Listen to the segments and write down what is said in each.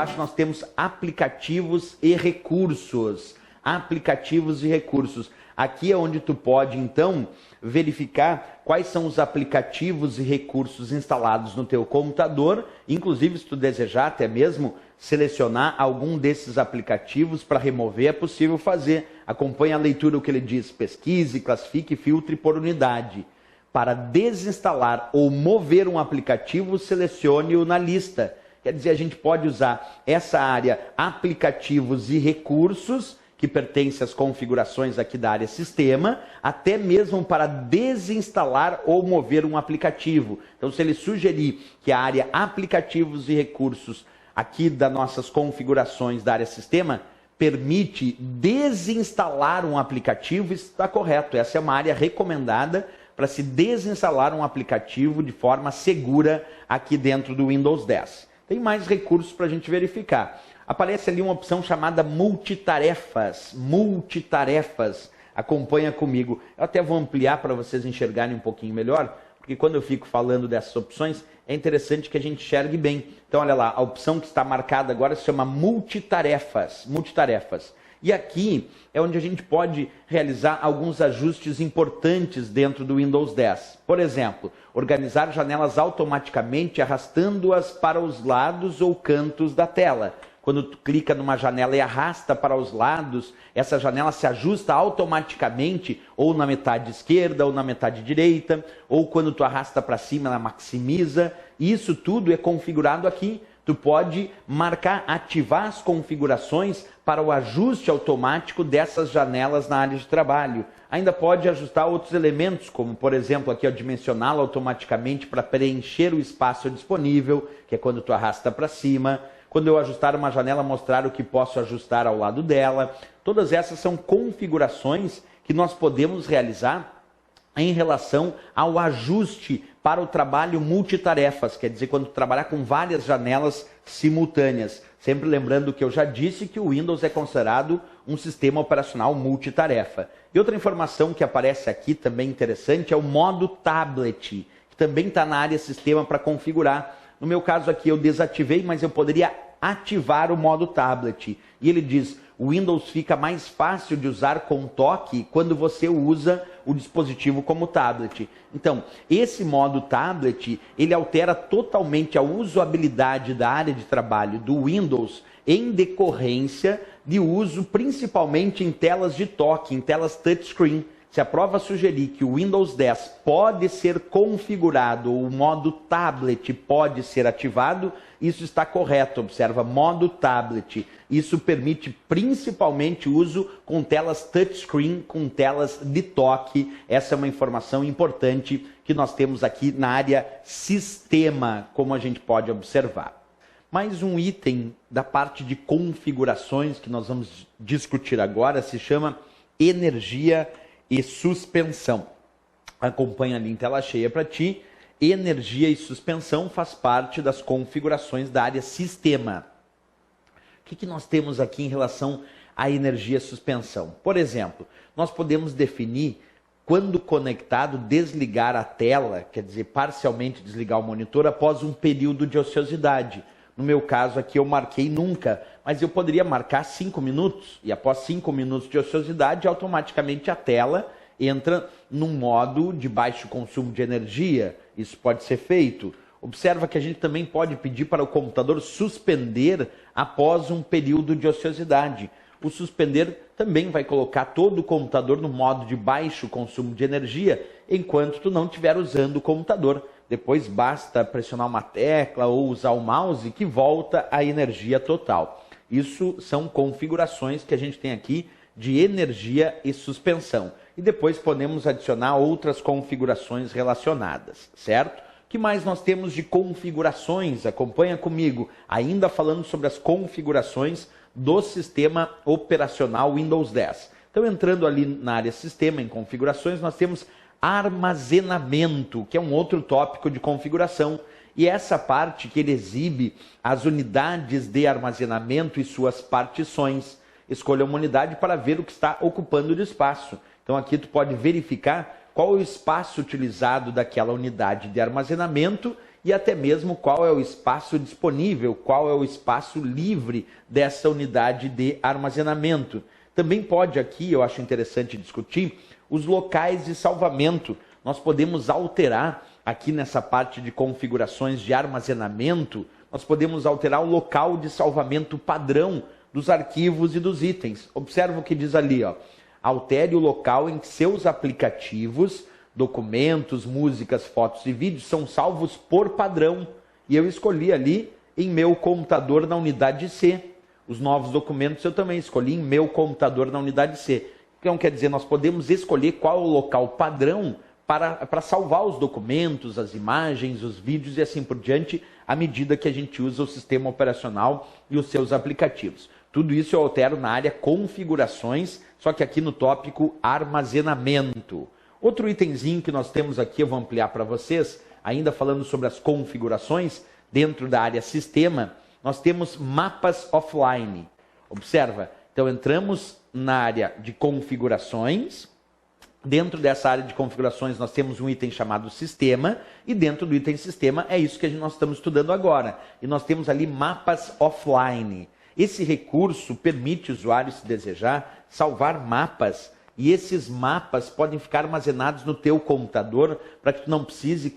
baixo nós temos aplicativos e recursos. Aplicativos e recursos. Aqui é onde tu pode, então, verificar quais são os aplicativos e recursos instalados no teu computador. Inclusive, se tu desejar até mesmo selecionar algum desses aplicativos para remover, é possível fazer. Acompanhe a leitura, o que ele diz: pesquise, classifique, filtre por unidade. Para desinstalar ou mover um aplicativo, selecione-o na lista. Quer dizer, a gente pode usar essa área aplicativos e recursos, que pertence às configurações aqui da área sistema, até mesmo para desinstalar ou mover um aplicativo. Então, se ele sugerir que a área aplicativos e recursos aqui das nossas configurações da área sistema permite desinstalar um aplicativo, isso está correto. Essa é uma área recomendada para se desinstalar um aplicativo de forma segura aqui dentro do Windows 10. Tem mais recursos para a gente verificar. Aparece ali uma opção chamada multitarefas. Multitarefas. Acompanha comigo. Eu até vou ampliar para vocês enxergarem um pouquinho melhor, porque quando eu fico falando dessas opções, é interessante que a gente enxergue bem. Então, olha lá, a opção que está marcada agora se chama multitarefas. Multitarefas. E aqui é onde a gente pode realizar alguns ajustes importantes dentro do Windows 10. Por exemplo, organizar janelas automaticamente arrastando-as para os lados ou cantos da tela. Quando tu clica numa janela e arrasta para os lados, essa janela se ajusta automaticamente ou na metade esquerda ou na metade direita, ou quando tu arrasta para cima, ela maximiza. Isso tudo é configurado aqui. Tu pode marcar, ativar as configurações para o ajuste automático dessas janelas na área de trabalho. Ainda pode ajustar outros elementos, como por exemplo aqui, dimensioná-la automaticamente para preencher o espaço disponível, que é quando tu arrasta para cima. Quando eu ajustar uma janela, mostrar o que posso ajustar ao lado dela. Todas essas são configurações que nós podemos realizar em relação ao ajuste para o trabalho multitarefas, quer dizer, quando trabalhar com várias janelas simultâneas. Sempre lembrando que eu já disse que o Windows é considerado um sistema operacional multitarefa. E outra informação que aparece aqui também interessante é o modo tablet, que também está na área sistema para configurar. No meu caso aqui eu desativei, mas eu poderia ativar o modo tablet. E ele diz: o Windows fica mais fácil de usar com toque quando você usa o dispositivo como tablet. Então, esse modo tablet, ele altera totalmente a usabilidade da área de trabalho do Windows em decorrência de uso principalmente em telas de toque, em telas touchscreen. Se a prova sugerir que o Windows 10 pode ser configurado, o modo tablet pode ser ativado, isso está correto. Observa, modo tablet. Isso permite principalmente o uso com telas touchscreen, com telas de toque. Essa é uma informação importante que nós temos aqui na área sistema, como a gente pode observar. Mais um item da parte de configurações que nós vamos discutir agora se chama energia e suspensão. Acompanha ali em tela cheia para ti. Energia e suspensão faz parte das configurações da área sistema. O que nós temos aqui em relação à energia e suspensão? Por exemplo, nós podemos definir quando conectado, desligar a tela, quer dizer, parcialmente desligar o monitor após um período de ociosidade. No meu caso aqui eu marquei nunca, mas eu poderia marcar 5 minutos, e após 5 minutos de ociosidade, automaticamente a tela entra num modo de baixo consumo de energia. Isso pode ser feito. Observa que a gente também pode pedir para o computador suspender após um período de ociosidade. O suspender também vai colocar todo o computador no modo de baixo consumo de energia, enquanto tu não estiver usando o computador. Depois basta pressionar uma tecla ou usar o mouse que volta a energia total. Isso são configurações que a gente tem aqui de energia e suspensão. E depois podemos adicionar outras configurações relacionadas, certo? O que mais nós temos de configurações? Acompanha comigo, ainda falando sobre as configurações do sistema operacional Windows 10. Então, entrando ali na área sistema, em configurações, nós temos armazenamento, que é um outro tópico de configuração. E essa parte que ele exibe as unidades de armazenamento e suas partições. Escolha uma unidade para ver o que está ocupando de espaço. Então aqui tu pode verificar qual é o espaço utilizado daquela unidade de armazenamento e até mesmo qual é o espaço disponível, qual é o espaço livre dessa unidade de armazenamento. Também pode aqui, eu acho interessante discutir, os locais de salvamento. Nós podemos alterar aqui nessa parte de configurações de armazenamento, nós podemos alterar o local de salvamento padrão dos arquivos e dos itens. Observa o que diz ali, ó. Altere o local em que seus aplicativos, documentos, músicas, fotos e vídeos são salvos por padrão. E eu escolhi ali em meu computador na unidade C. Os novos documentos eu também escolhi em meu computador na unidade C. Então quer dizer, nós podemos escolher qual é o local padrão para salvar os documentos, as imagens, os vídeos e assim por diante, à medida que a gente usa o sistema operacional e os seus aplicativos. Tudo isso eu altero na área configurações, só que aqui no tópico armazenamento. Outro itemzinho que nós temos aqui, eu vou ampliar para vocês, ainda falando sobre as configurações, dentro da área sistema, nós temos mapas offline. Observa, então entramos na área de configurações. Dentro dessa área de configurações nós temos um item chamado sistema, e dentro do item sistema é isso que nós estamos estudando agora. E nós temos ali mapas offline. Esse recurso permite o usuário, se desejar, salvar mapas, e esses mapas podem ficar armazenados no teu computador para que tu não precise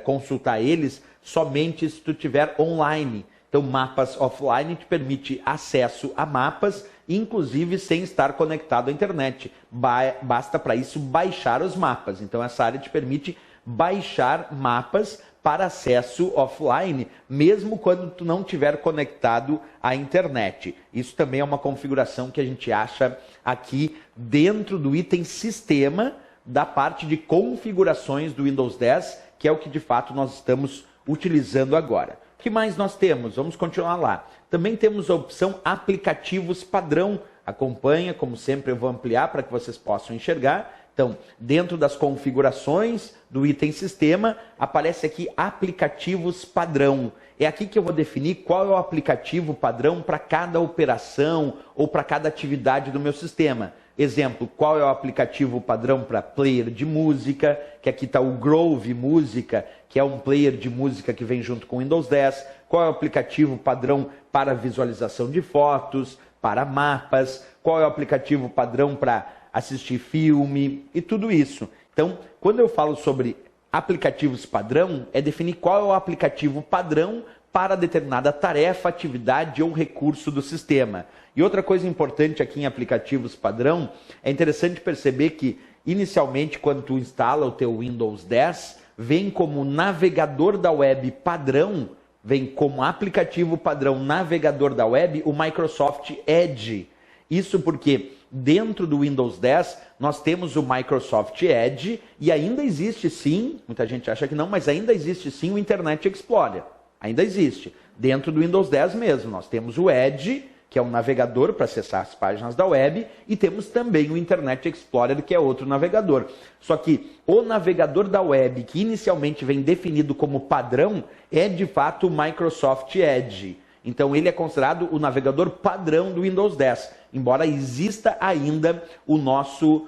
consultar eles somente se tu estiver online. Então, mapas offline te permite acesso a mapas, inclusive sem estar conectado à internet. Basta para isso baixar os mapas. Então, essa área te permite baixar mapas para acesso offline, mesmo quando tu não estiver conectado à internet. Isso também é uma configuração que a gente acha aqui dentro do item sistema da parte de configurações do Windows 10, que é o que de fato nós estamos utilizando agora. O que mais nós temos? Vamos continuar lá. Também temos a opção aplicativos padrão. Acompanha, como sempre eu vou ampliar para que vocês possam enxergar. Então, dentro das configurações do item sistema, aparece aqui aplicativos padrão. É aqui que eu vou definir qual é o aplicativo padrão para cada operação ou para cada atividade do meu sistema. Exemplo, qual é o aplicativo padrão para player de música, que aqui está o Groove Música, que é um player de música que vem junto com o Windows 10. Qual é o aplicativo padrão para visualização de fotos, para mapas. Qual é o aplicativo padrão para assistir filme e tudo isso. Então, quando eu falo sobre aplicativos padrão, é definir qual é o aplicativo padrão para determinada tarefa, atividade ou recurso do sistema. E outra coisa importante aqui em aplicativos padrão, é interessante perceber que, inicialmente, quando tu instala o teu Windows 10, vem como navegador da web padrão, vem como aplicativo padrão navegador da web o Microsoft Edge. Isso porque dentro do Windows 10 nós temos o Microsoft Edge e ainda existe sim, muita gente acha que não, mas ainda existe sim o Internet Explorer. Ainda existe. Dentro do Windows 10 mesmo, nós temos o Edge, que é um navegador para acessar as páginas da web, e temos também o Internet Explorer, que é outro navegador. Só que o navegador da web, que inicialmente vem definido como padrão, é de fato o Microsoft Edge. Então ele é considerado o navegador padrão do Windows 10, embora exista ainda o nosso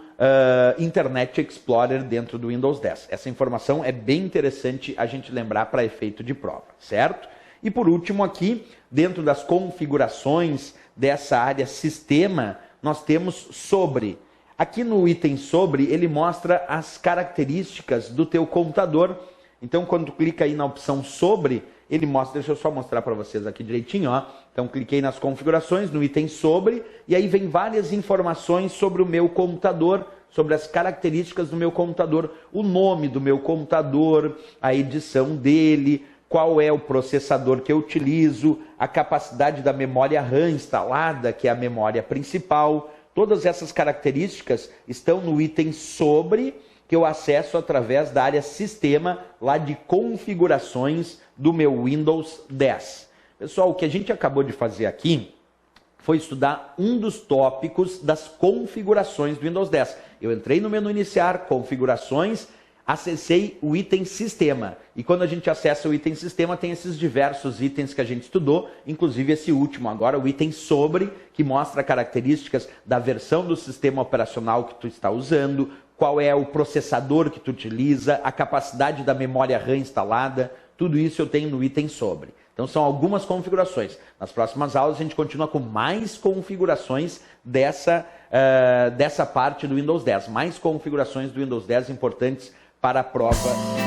Internet Explorer dentro do Windows 10. Essa informação é bem interessante a gente lembrar para efeito de prova, certo? E por último aqui, dentro das configurações dessa área sistema, nós temos sobre. Aqui no item sobre, ele mostra as características do teu computador. Então quando tu clica aí na opção sobre, ele mostra, deixa eu só mostrar para vocês aqui direitinho, ó. Então cliquei nas configurações, no item sobre, e aí vem várias informações sobre o meu computador, sobre as características do meu computador, o nome do meu computador, a edição dele, qual é o processador que eu utilizo, a capacidade da memória RAM instalada, que é a memória principal. Todas essas características estão no item sobre, que eu acesso através da área sistema, lá de configurações do meu Windows 10. Pessoal, o que a gente acabou de fazer aqui foi estudar um dos tópicos das configurações do Windows 10. Eu entrei no menu iniciar, configurações, acessei o item sistema. E quando a gente acessa o item sistema, tem esses diversos itens que a gente estudou, inclusive esse último agora, o item sobre, que mostra características da versão do sistema operacional que tu está usando, qual é o processador que tu utiliza, a capacidade da memória RAM instalada. tudo isso eu tenho no item sobre. Então são algumas configurações. Nas próximas aulas a gente continua com mais configurações dessa parte do Windows 10. Mais configurações do Windows 10 importantes para a prova